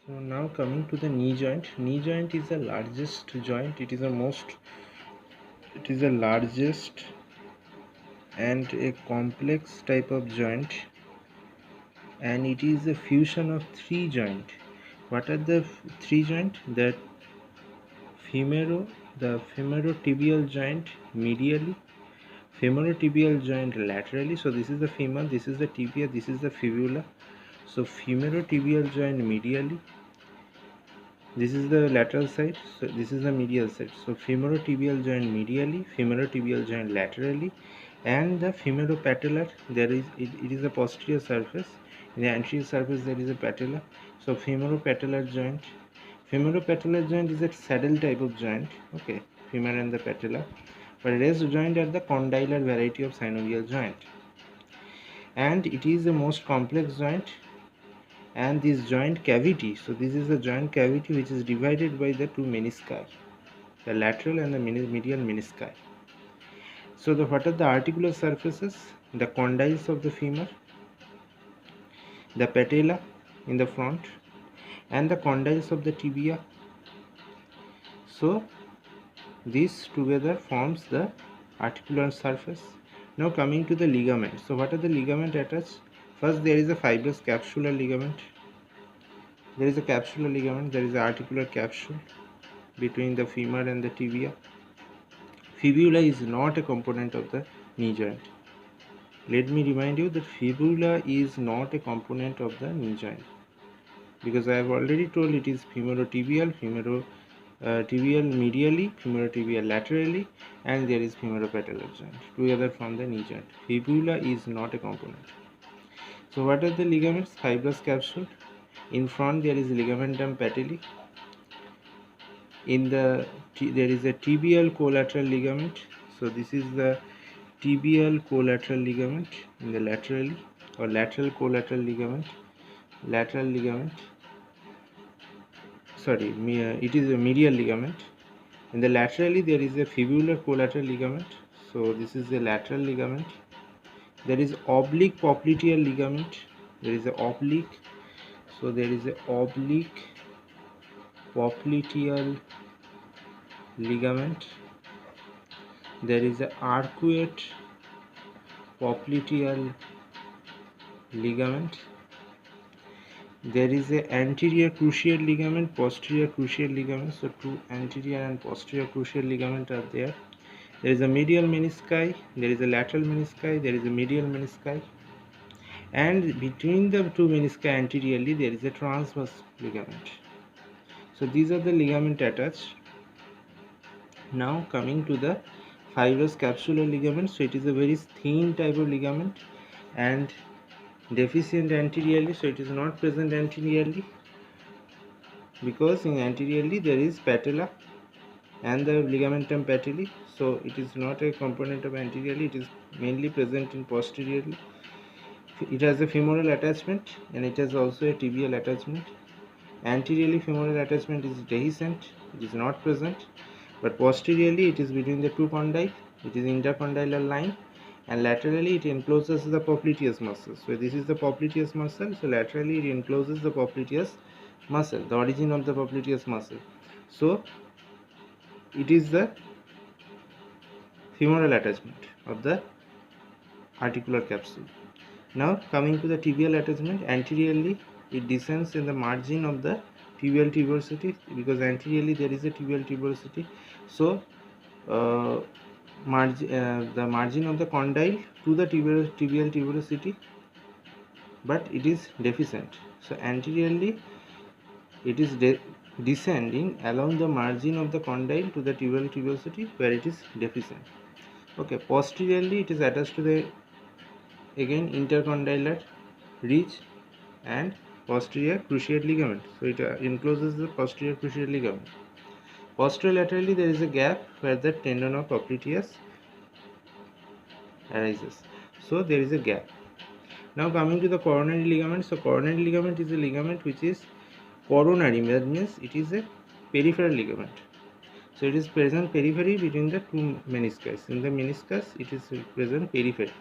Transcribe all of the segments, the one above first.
So now coming to the knee joint. Knee joint is the largest joint. It is the largest and a complex type of joint, and it is a fusion of three joint. What are the three joint? Femoro, the femorotibial joint medially, femorotibial joint laterally. So this is the femur, this is the tibia, this is the fibula. So femorotibial joint medially, this is the lateral side, so this is the medial side. So femorotibial joint medially, femorotibial joint laterally, and the femoropatellar, it is a posterior surface. In the anterior surface there is a patella. So femoropatellar joint is a saddle type of joint. Okay, femur and the patella. But rest joint are the condylar variety of synovial joint, and it is the most complex joint. And this joint cavity, so this is the joint cavity which is divided by the two menisci, the lateral and the medial menisci. So what are the articular surfaces? The condyles of the femur, the patella in the front, and the condyles of the tibia. So this together forms the articular surface. Now coming to the ligament. So what are the ligament attached? First there is a fibrous capsular ligament. There is a capsular ligament, there is an articular capsule between the femur and the tibia. Fibula is not a component of the knee joint. Let me remind you that fibula is not a component of the knee joint, because I have already told it is femorotibial, tibial medially, femorotibial laterally, and there is femoropatellar joint together from the knee joint. Fibula is not a component. So what are the ligaments? Fibrous capsule. In front there is ligamentum patelli. There is a tibial collateral ligament. So this is the tibial collateral ligament in the laterally, or lateral collateral ligament, lateral ligament. Sorry, it is a medial ligament. In the laterally there is a fibular collateral ligament. So this is the lateral ligament. There is oblique popliteal ligament. There is a oblique. So there is a oblique popliteal ligament. There is a arcuate popliteal ligament. There is a anterior cruciate ligament, posterior cruciate ligament. So two anterior and posterior cruciate ligament are there. There is a medial menisci, there is a lateral menisci, there is a medial menisci, and between the two menisci anteriorly there is a transverse ligament. So these are the ligament attached. Now coming to the fibrous capsular ligament. So it is a very thin type of ligament and deficient anteriorly, so it is not present anteriorly, because in anteriorly there is patella and the ligamentum patelli. So it is not a component of anteriorly, it is mainly present in posteriorly. It has a femoral attachment and it has also a tibial attachment. Anteriorly femoral attachment is dehiscent, it is not present, but posteriorly it is between the two condyles, it is intercondylar line, and laterally it encloses the popliteus muscle. So this is the popliteus muscle, so laterally it encloses the popliteus muscle, the origin of the popliteus muscle. So it is the femoral attachment of the articular capsule. Now coming to the tibial attachment, anteriorly it descends in the margin of the tibial tuberosity, because anteriorly there is a tibial tuberosity. So the margin of the condyle to the tibial tuberosity, but it is deficient. So anteriorly it is descending along the margin of the condyle to the tibial tuberosity, where it is deficient. Okay, posteriorly it is attached to the again intercondylar ridge and posterior cruciate ligament. So it encloses the posterior cruciate ligament. Posterolaterally there is a gap where the tendon of popliteus arises. So there is a gap. Now coming to the coronary ligament. So coronary ligament is a ligament which is coronary, that means it is a peripheral ligament. So it is present periphery between the two meniscus. In the meniscus it is present periphery.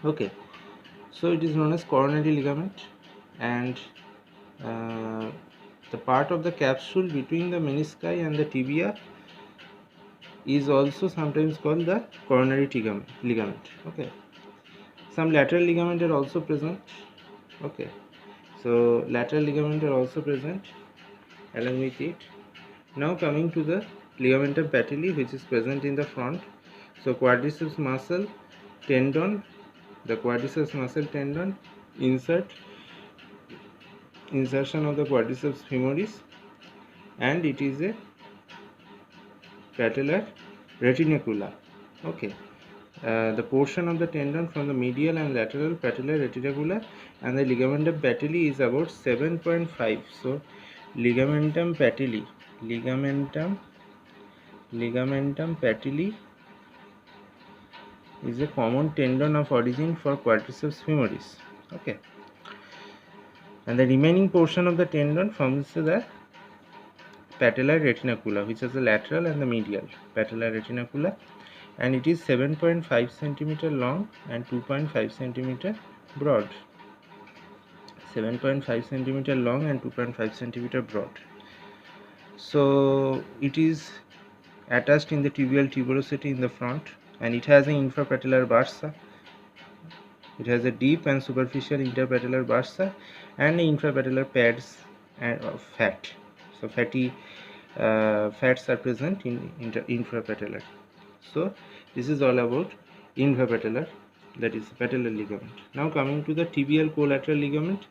Okay, so it is known as coronary ligament, and the part of the capsule between the menisci and the tibia is also sometimes called the coronary ligament. Okay, some lateral ligament are also present. Okay, so lateral ligament are also present along with it. Now coming to the ligamentum patelli, which is present in the front. So quadriceps muscle tendon, the quadriceps muscle tendon insertion of the quadriceps femoris, and it is a patellar reticula. Okay, the portion of the tendon from the medial and lateral patellar reticula and the ligamentum patelli is about 7.5. So ligamentum patelli is a common tendon of origin for quadriceps femoris. Okay, and the remaining portion of the tendon forms the patellar reticula, which is the lateral and the medial patellar reticula, and it is 7.5 cm long and 2.5 cm broad. 7.5 cm long and 2.5 cm broad. So it is attached in the tibial tuberosity in the front, and it has an infrapatellar bursa. It has a deep and superficial interpatellar bursa and infrapatellar pads and fat. So fatty fats are present in infrapatellar. So this is all about infrapatellar, that is patellar ligament. Now coming to the tibial collateral ligament.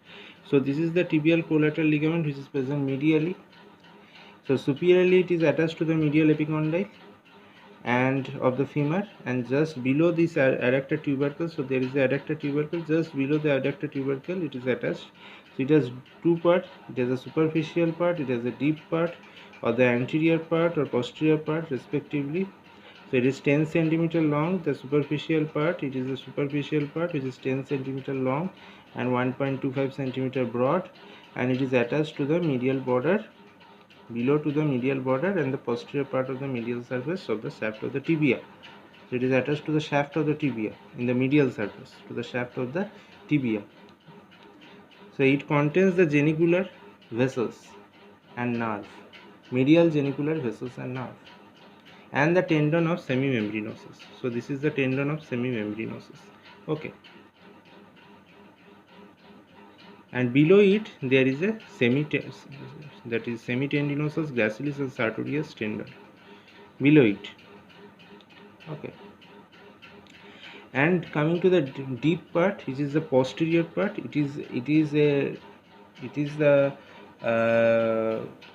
So this is the tibial collateral ligament which is present medially. So superiorly it is attached to the medial epicondyle and of the femur, and just below this adductor tubercle. So there is the adductor tubercle, just below the adductor tubercle it is attached. So it has two parts. It has a superficial part, it has a deep part, or the anterior part or posterior part respectively. So it is 10 cm long, the superficial part, it is a superficial part which is 10 cm long and 1.25 cm broad, and it is attached to the medial border, below to the medial border and the posterior part of the medial surface of the shaft of the tibia. So it is attached to the shaft of the tibia in the medial surface, to the shaft of the tibia. So it contains the genicular vessels and nerve, medial genicular vessels and nerve, and the tendon of semimembranosus. So this is the tendon of semimembranosus. Okay, and below it there is a semitendinosus gracilis and sartorius tendon below it. Okay, and coming to the deep part, which is the posterior part, it is the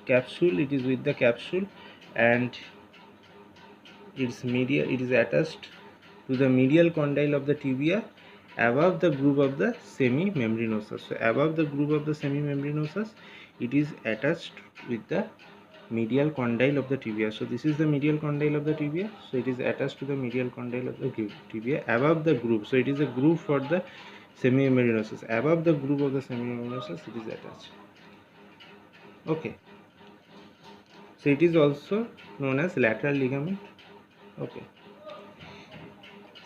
capsule. It is with the capsule, and its media, it is attached to the medial condyle of the tibia above the groove of the semimembranosus. So above the groove of the semimembranosus it is attached with the medial condyle of the tibia. So this is the medial condyle of the tibia. So it is attached to the medial condyle of the tibia above the groove. So it is a groove for the semimembranosus. Above the groove of the semimembranosus it is attached. Okay, so it is also known as lateral ligament. Okay,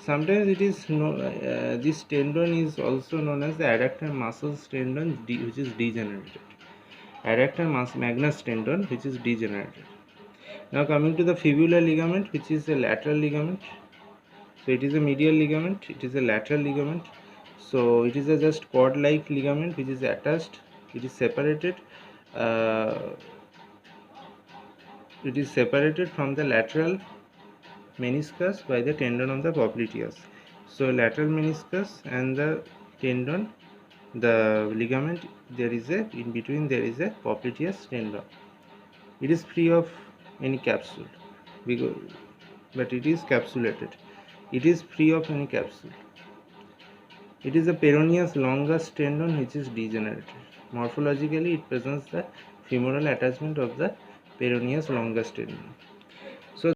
sometimes it is this tendon is also known as the adductor muscles tendon, which is degenerated. Adductor magnus tendon, which is degenerated. Now coming to the fibular ligament, which is a lateral ligament. So it is a medial ligament, it is a lateral ligament. So it is a just cord-like ligament which is attached. It is separated. It is separated from the lateral meniscus by the tendon of the popliteus. So lateral meniscus and the tendon, the ligament, there is a, in between there is a popliteus tendon. It is free of any capsule, but it is capsulated. It is free of any capsule. It is a peroneus longus tendon which is degenerated. Morphologically it presents the femoral attachment of the peroneus longus tendon.